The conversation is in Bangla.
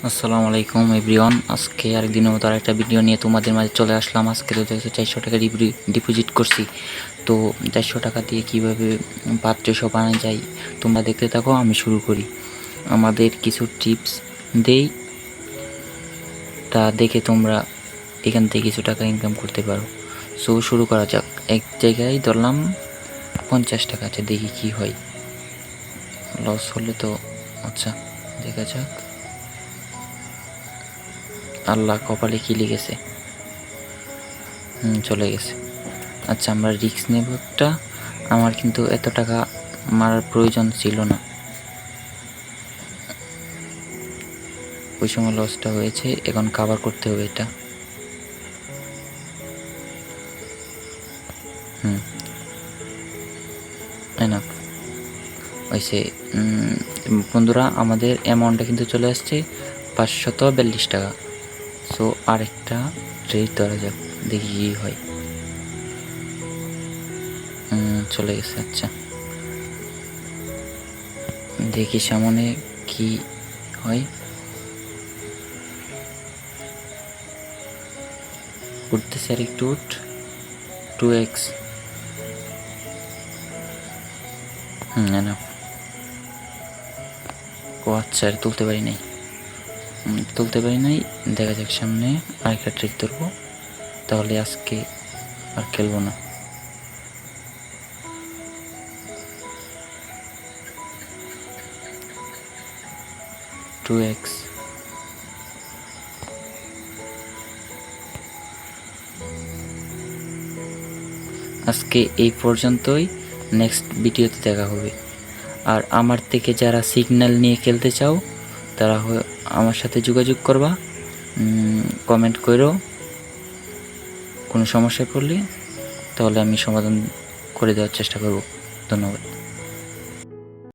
আসসালামু আলাইকুম এভরিওয়ান। আজকে আরেকদিনের মতো আরেকটা ভিডিও নিয়ে তোমাদের মাঝে চলে আসলাম। আজকে তো 400 টাকা ডিপোজিট করছি, তো 400 টাকা দিয়ে কীভাবে 500 বানানো যায় তোমরা দেখতে থাকো। আমি শুরু করি, আমাদের কিছু টিপস দেই, তা দেখে তোমরা এখান থেকে কিছু টাকা ইনকাম করতে পারো। সো শুরু করা যাক। এক জায়গায় ধরলাম 50 টাকা, আছে দেখি কি হয়। লস হলে তো আচ্ছা দেখা যাক। আল্লাহ, কপালে কি লিখেছে, চলে গেছে। আচ্ছা, আমরা রিস্ক নেব একটা। আমার কিন্তু এত টাকা মারার প্রয়োজন ছিল না, ওই সময় লসটা হয়েছে, এখন কাভার করতে হবে এটা। না হয়েছে। বন্ধুরা, আমাদের অ্যামাউন্টটা কিন্তু চলে আসছে 542 টাকা। সো আরেকটা ট্রেড ধরা যাক, দেখি কী হয়। চলে গেছে। আচ্ছা, দেখি সামনে কি হয়। উঠতেছে আর একটু, 2x। না, ও আচ্ছা, আর তুলতে পারি নাই। দেখা যাক সামনে আরেকটা ট্রিক ধরবো, তাহলে আজকে আর খেলবো না। Two X. আজকে এই পর্যন্তই, নেক্সট ভিডিওতে দেখা হবে। আর আমার থেকে যারা সিগন্যাল নিয়ে খেলতে চাও তারা আমার সাথে যোগাযোগ করবা, কমেন্ট করো। কোনো সমস্যায় পড়লে তাহলে আমি সমাধান করে দেওয়ার চেষ্টা করব। ধন্যবাদ।